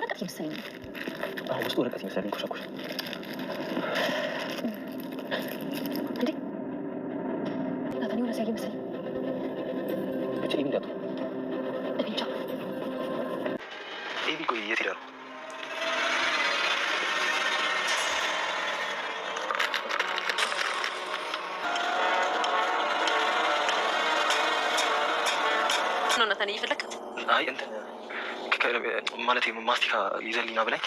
ወረቀት ይመስለኝ ነው። አሁን ውስጡ ወረቀት ይመስለኝ ኮሻኮሽ እንዴ ናታን የሆነ ሰው ይመስል እቺ ይምዳቱ እንጃ። ኤቢ ቆይ የት ሄዳ ነው? ናታን እየፈለክ? አይ እንትን ማለት ማስቲካ ይዘልኝና ብላኝ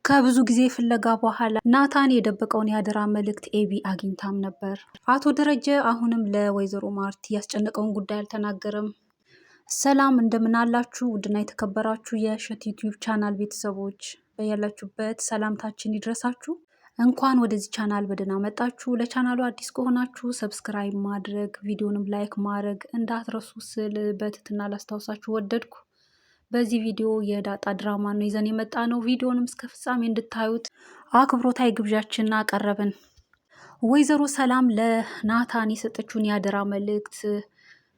ከብዙ ጊዜ ፍለጋ በኋላ ናታን የደበቀውን የአደራ መልእክት ኤቢ አግኝታም ነበር። አቶ ደረጀ አሁንም ለወይዘሮ ማርቲ ያስጨነቀውን ጉዳይ አልተናገረም። ሰላም እንደምናላችሁ ውድና የተከበራችሁ የእሸት ዩቲዩብ ቻናል ቤተሰቦች በያላችሁበት ሰላምታችን ይድረሳችሁ። እንኳን ወደዚህ ቻናል በደህና መጣችሁ። ለቻናሉ አዲስ ከሆናችሁ ሰብስክራይብ ማድረግ ቪዲዮንም ላይክ ማድረግ እንዳትረሱ ስል በትህትና ላስታውሳችሁ ወደድኩ። በዚህ ቪዲዮ የዳጣ ድራማ ነው ይዘን የመጣ ነው። ቪዲዮንም እስከ ፍጻሜ እንድታዩት አክብሮታዊ ግብዣችን አቀረብን። ወይዘሮ ሰላም ለናታን የሰጠችውን የአደራ መልእክት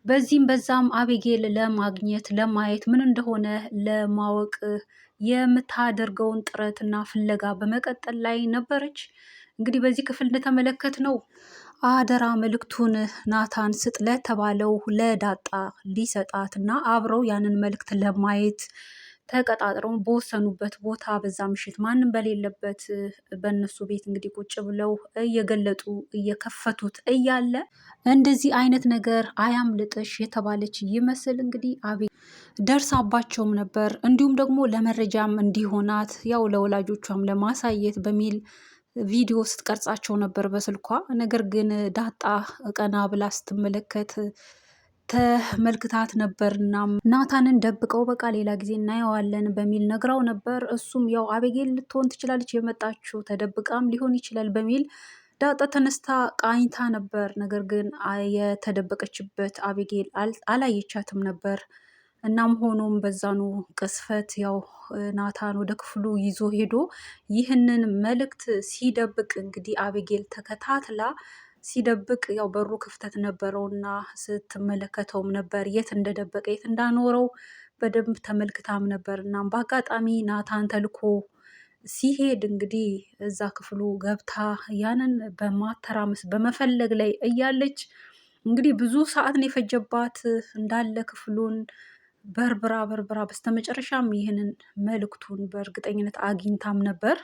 በዚህም በዛም አቤጌል ለማግኘት ለማየት ምን እንደሆነ ለማወቅ የምታደርገውን ጥረትና ፍለጋ በመቀጠል ላይ ነበረች። እንግዲህ በዚህ ክፍል እንደተመለከትነው አደራ መልእክቱን ናታን ስጥ ለተባለው ለዳጣ ሊሰጣት እና አብረው ያንን መልእክት ለማየት ተቀጣጥረው በወሰኑበት ቦታ በዛ ምሽት ማንም በሌለበት በእነሱ ቤት እንግዲህ ቁጭ ብለው እየገለጡ እየከፈቱት እያለ እንደዚህ አይነት ነገር አያምልጥሽ የተባለች ይመስል እንግዲህ አቤት ደርሳባቸውም ነበር። እንዲሁም ደግሞ ለመረጃም እንዲሆናት ያው ለወላጆቿም ለማሳየት በሚል ቪዲዮ ስትቀርጻቸው ነበር በስልኳ። ነገር ግን ዳጣ ቀና ብላ ስትመለከት ተመልክታት ነበርና ናታንን ደብቀው በቃ ሌላ ጊዜ እናየዋለን በሚል ነግራው ነበር። እሱም ያው አቤጌል ልትሆን ትችላለች የመጣችው ተደብቃም ሊሆን ይችላል በሚል ዳጣ ተነስታ ቃኝታ ነበር። ነገር ግን የተደበቀችበት አቤጌል አላየቻትም ነበር። እናም ሆኖም በዛኑ ቅስፈት ያው ናታን ወደ ክፍሉ ይዞ ሄዶ ይህንን መልእክት ሲደብቅ እንግዲህ አቤጌል ተከታትላ ሲደብቅ ያው በሩ ክፍተት ነበረውና ስትመለከተውም ነበር። የት እንደደበቀ የት እንዳኖረው በደንብ ተመልክታም ነበር። እናም በአጋጣሚ ናታን ተልኮ ሲሄድ እንግዲህ እዛ ክፍሉ ገብታ ያንን በማተራመስ በመፈለግ ላይ እያለች እንግዲህ ብዙ ሰዓት ነው የፈጀባት እንዳለ ክፍሉን በርብራ በስተመጨረሻም ይህንን መልእክቱን በእርግጠኝነት አግኝታም ነበር።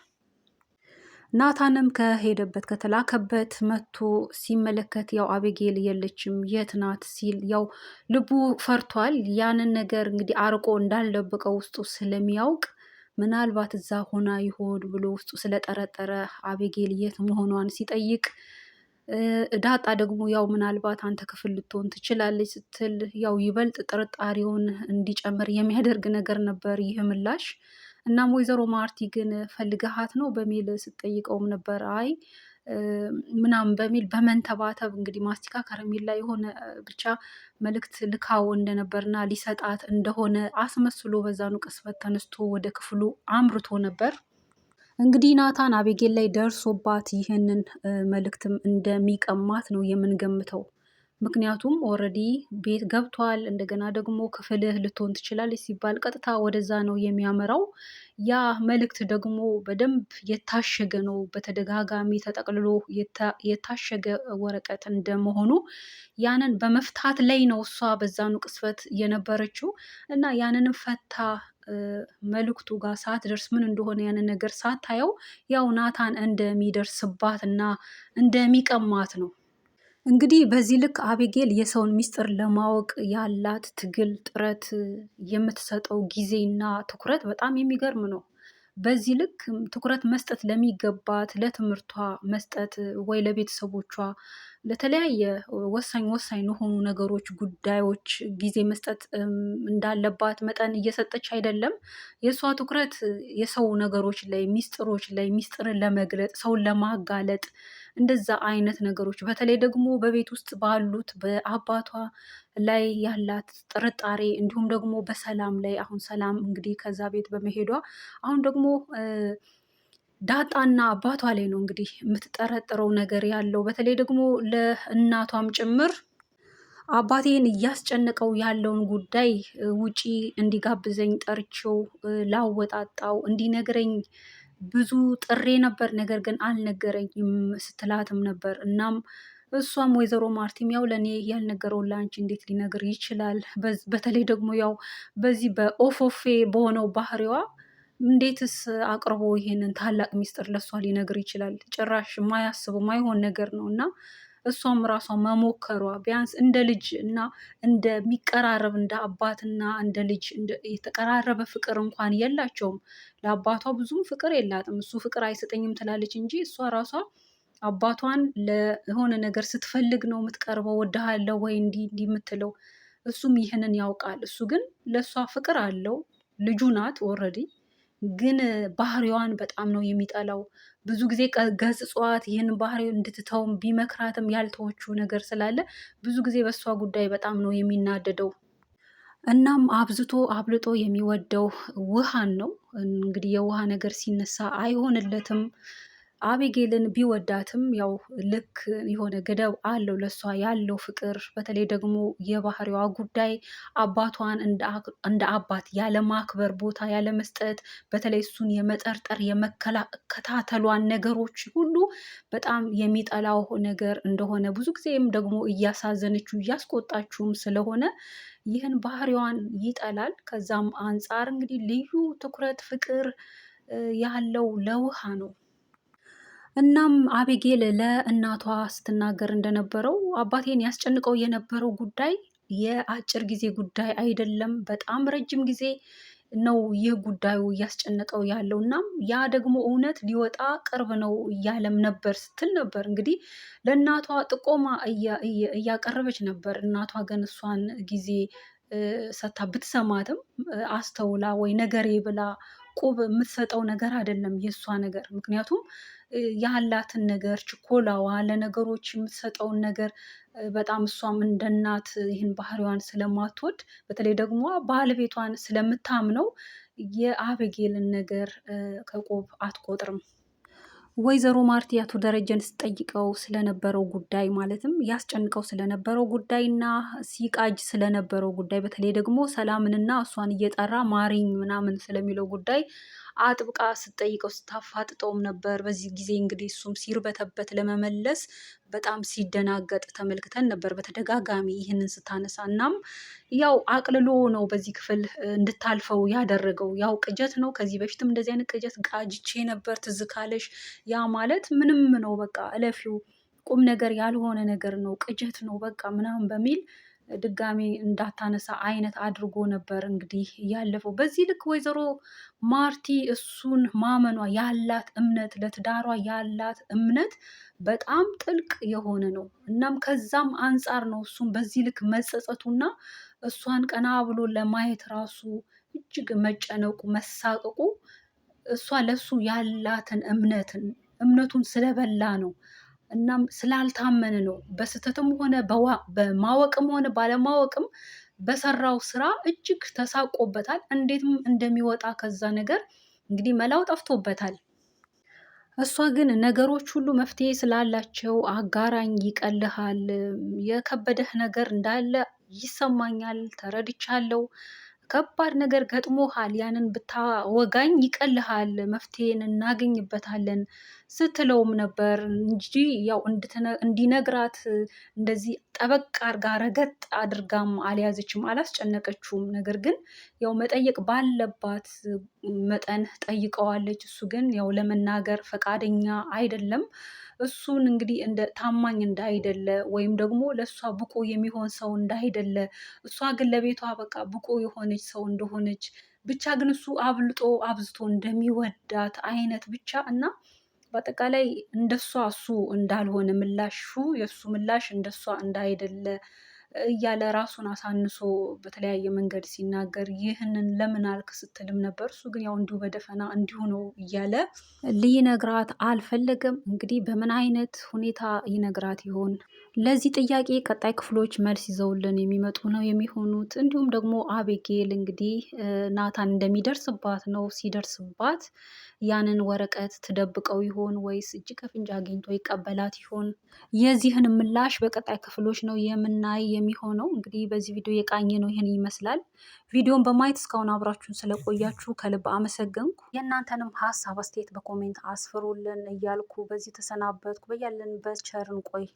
ናታንም ከሄደበት ከተላከበት መጥቶ ሲመለከት ያው አቤጌል የለችም የት ናት ሲል ያው ልቡ ፈርቷል። ያንን ነገር እንግዲህ አርቆ እንዳልደበቀው ውስጡ ስለሚያውቅ ምናልባት እዛ ሆና ይሆን ብሎ ውስጡ ስለጠረጠረ አቤጌል የት መሆኗን ሲጠይቅ ዳጣ ደግሞ ያው ምናልባት አንተ ክፍል ልትሆን ትችላለች ስትል ያው ይበልጥ ጥርጣሬውን እንዲጨምር የሚያደርግ ነገር ነበር ይህ ምላሽ። እናም ወይዘሮ ማርቲ ግን ፈልገሃት ነው በሚል ስትጠይቀውም ነበር። አይ ምናምን በሚል በመንተባተብ እንግዲህ ማስቲካ ከረሜላ የሆነ ብቻ መልእክት ልካው እንደነበርና ሊሰጣት እንደሆነ አስመስሎ በዛኑ ቅስበት ተነስቶ ወደ ክፍሉ አምርቶ ነበር። እንግዲህ ናታን አቤጌል ላይ ደርሶባት ይህንን መልእክትም እንደሚቀማት ነው የምንገምተው። ምክንያቱም ኦልሬዲ ቤት ገብቷል። እንደገና ደግሞ ክፍልህ ልትሆን ትችላለች ሲባል ቀጥታ ወደዛ ነው የሚያመራው። ያ መልእክት ደግሞ በደንብ የታሸገ ነው። በተደጋጋሚ ተጠቅልሎ የታሸገ ወረቀት እንደመሆኑ ያንን በመፍታት ላይ ነው እሷ በዛኑ ቅስፈት የነበረችው እና ያንንም ፈታ መልእክቱ ጋር ሳትደርስ ምን እንደሆነ ያንን ነገር ሳታየው ያው ናታን እንደሚደርስባት እና እንደሚቀማት ነው። እንግዲህ በዚህ ልክ አቤጌል የሰውን ሚስጥር ለማወቅ ያላት ትግል ጥረት የምትሰጠው ጊዜና ትኩረት በጣም የሚገርም ነው። በዚህ ልክ ትኩረት መስጠት ለሚገባት ለትምህርቷ መስጠት ወይ ለቤተሰቦቿ ለተለያየ ወሳኝ ለሆኑ ነገሮች ጉዳዮች ጊዜ መስጠት እንዳለባት መጠን እየሰጠች አይደለም። የእሷ ትኩረት የሰው ነገሮች ላይ ሚስጥሮች ላይ ሚስጥርን ለመግለጥ ሰውን ለማጋለጥ እንደዛ አይነት ነገሮች በተለይ ደግሞ በቤት ውስጥ ባሉት በአባቷ ላይ ያላት ጥርጣሬ እንዲሁም ደግሞ በሰላም ላይ አሁን ሰላም እንግዲህ ከዛ ቤት በመሄዷ አሁን ደግሞ ዳጣና አባቷ ላይ ነው እንግዲህ የምትጠረጥረው ነገር ያለው በተለይ ደግሞ ለእናቷም ጭምር አባቴን እያስጨነቀው ያለውን ጉዳይ ውጪ እንዲጋብዘኝ ጠርቼው ላወጣጣው እንዲነግረኝ ብዙ ጥሬ ነበር፣ ነገር ግን አልነገረኝም ስትላትም ነበር። እናም እሷም ወይዘሮ ማርቲም ያው ለእኔ ያልነገረውን ለአንቺ እንዴት ሊነግር ይችላል? በተለይ ደግሞ ያው በዚህ በኦፎፌ በሆነው ባህሪዋ እንዴትስ አቅርቦ ይሄንን ታላቅ ሚስጥር ለእሷ ሊነግር ይችላል? ጭራሽ የማያስቡ ማይሆን ነገር ነው እና እሷም ራሷ መሞከሯ ቢያንስ እንደ ልጅ እና እንደሚቀራረብ እንደ አባትና እንደ ልጅ የተቀራረበ ፍቅር እንኳን የላቸውም። ለአባቷ ብዙም ፍቅር የላትም። እሱ ፍቅር አይሰጠኝም ትላለች እንጂ እሷ ራሷ አባቷን ለሆነ ነገር ስትፈልግ ነው የምትቀርበው። ወድሃለሁ ወይ እንዲህ እንዲህ የምትለው እሱም ይህንን ያውቃል። እሱ ግን ለእሷ ፍቅር አለው። ልጁ ናት ኦልሬዲ፣ ግን ባህሪዋን በጣም ነው የሚጠላው። ብዙ ጊዜ ገጽጿት ይህን ባህሪ እንድትተውም ቢመክራትም ያልተወችው ነገር ስላለ ብዙ ጊዜ በእሷ ጉዳይ በጣም ነው የሚናደደው። እናም አብዝቶ አብልጦ የሚወደው ውሃን ነው። እንግዲህ የውሃ ነገር ሲነሳ አይሆንለትም። አቤጌልን ቢወዳትም ያው ልክ የሆነ ገደብ አለው ለሷ ያለው ፍቅር። በተለይ ደግሞ የባህሪዋ ጉዳይ አባቷን እንደ አባት ያለማክበር፣ ቦታ ያለመስጠት፣ በተለይ እሱን የመጠርጠር የመከታተሏን ነገሮች ሁሉ በጣም የሚጠላው ነገር እንደሆነ ብዙ ጊዜም ደግሞ እያሳዘነችው እያስቆጣችውም ስለሆነ ይህን ባህሪዋን ይጠላል። ከዛም አንጻር እንግዲህ ልዩ ትኩረት ፍቅር ያለው ለውሃ ነው። እናም አቤጌል ለእናቷ ስትናገር እንደነበረው አባቴን ያስጨንቀው የነበረው ጉዳይ የአጭር ጊዜ ጉዳይ አይደለም፣ በጣም ረጅም ጊዜ ነው ይህ ጉዳዩ እያስጨነቀው ያለው። እናም ያ ደግሞ እውነት ሊወጣ ቅርብ ነው እያለም ነበር ስትል ነበር። እንግዲህ ለእናቷ ጥቆማ እያቀረበች ነበር። እናቷ ግን እሷን ጊዜ ሰታ ብትሰማትም አስተውላ ወይ ነገሬ ብላ ቁብ የምትሰጠው ነገር አይደለም የእሷ ነገር። ምክንያቱም ያላትን ነገር ችኮላዋ፣ ለነገሮች የምትሰጠውን ነገር በጣም እሷም እንደ እናት ይህን ባህሪዋን ስለማትወድ በተለይ ደግሞ ባለቤቷን ስለምታምነው የአቤጌልን ነገር ከቁብ አትቆጥርም። ወይዘሮ ማርቲ አቶ ደረጀን ስጠይቀው ስለነበረው ጉዳይ ማለትም ያስጨንቀው ስለነበረው ጉዳይ እና ሲቃጅ ስለነበረው ጉዳይ በተለይ ደግሞ ሰላምንና እሷን እየጠራ ማሪኝ ምናምን ስለሚለው ጉዳይ አጥብቃ ስጠይቀው ስታፋጥጠውም ነበር። በዚህ ጊዜ እንግዲህ እሱም ሲርበተበት ለመመለስ በጣም ሲደናገጥ ተመልክተን ነበር በተደጋጋሚ ይህንን ስታነሳ። እናም ያው አቅልሎ ነው በዚህ ክፍል እንድታልፈው ያደረገው። ያው ቅጀት ነው። ከዚህ በፊትም እንደዚህ አይነት ቅጀት ቃጅቼ ነበር ትዝ ካለሽ፣ ያ ማለት ምንም ነው በቃ እለፊው፣ ቁም ነገር ያልሆነ ነገር ነው፣ ቅጀት ነው በቃ ምናምን በሚል ድጋሚ እንዳታነሳ አይነት አድርጎ ነበር እንግዲህ ያለፈው። በዚህ ልክ ወይዘሮ ማርቲ እሱን ማመኗ ያላት እምነት፣ ለትዳሯ ያላት እምነት በጣም ጥልቅ የሆነ ነው። እናም ከዛም አንጻር ነው እሱን በዚህ ልክ መጸጸቱና እሷን ቀና ብሎ ለማየት ራሱ እጅግ መጨነቁ፣ መሳቀቁ እሷ ለሱ ያላትን እምነቱን ስለበላ ነው። እናም ስላልታመነ ነው። በስህተትም ሆነ በማወቅም ሆነ ባለማወቅም በሰራው ስራ እጅግ ተሳቆበታል። እንዴትም እንደሚወጣ ከዛ ነገር እንግዲህ መላው ጠፍቶበታል። እሷ ግን ነገሮች ሁሉ መፍትሄ ስላላቸው አጋራኝ፣ ይቀልሃል፣ የከበደህ ነገር እንዳለ ይሰማኛል፣ ተረድቻለሁ፣ ከባድ ነገር ገጥሞሃል፣ ያንን ብታወጋኝ ይቀልሃል፣ መፍትሄን እናገኝበታለን ስትለውም ነበር እንጂ ያው እንዲነግራት እንደዚህ ጠበቅ አርጋ ረገጥ አድርጋም አልያዘችም፣ አላስጨነቀችውም። ነገር ግን ያው መጠየቅ ባለባት መጠን ጠይቀዋለች። እሱ ግን ያው ለመናገር ፈቃደኛ አይደለም። እሱን እንግዲህ እንደ ታማኝ እንዳይደለ ወይም ደግሞ ለእሷ ብቁ የሚሆን ሰው እንዳይደለ፣ እሷ ግን ለቤቷ በቃ ብቁ የሆነች ሰው እንደሆነች ብቻ ግን እሱ አብልጦ አብዝቶ እንደሚወዳት አይነት ብቻ እና በአጠቃላይ እንደሷ እሱ እንዳልሆነ ምላሹ የእሱ ምላሽ እንደሷ እንዳይደለ እያለ ራሱን አሳንሶ በተለያየ መንገድ ሲናገር ይህንን ለምን አልክ ስትልም ነበር። እሱ ግን ያው እንዲሁ በደፈና እንዲሁ ነው እያለ ሊነግራት አልፈለገም። እንግዲህ በምን አይነት ሁኔታ ይነግራት ይሆን? ለዚህ ጥያቄ ቀጣይ ክፍሎች መልስ ይዘውልን የሚመጡ ነው የሚሆኑት። እንዲሁም ደግሞ አቤጌል እንግዲህ ናታን እንደሚደርስባት ነው። ሲደርስባት ያንን ወረቀት ትደብቀው ይሆን ወይስ እጅ ከፍንጅ አግኝቶ ይቀበላት ይሆን? የዚህን ምላሽ በቀጣይ ክፍሎች ነው የምናይ የሚሆነው። እንግዲህ በዚህ ቪዲዮ የቃኘ ነው ይህን ይመስላል። ቪዲዮን በማየት እስካሁን አብራችሁን ስለቆያችሁ ከልብ አመሰገንኩ። የእናንተንም ሀሳብ አስተያየት በኮሜንት አስፍሩልን እያልኩ በዚህ ተሰናበትኩ። በያለንበት ቸር እንቆይ።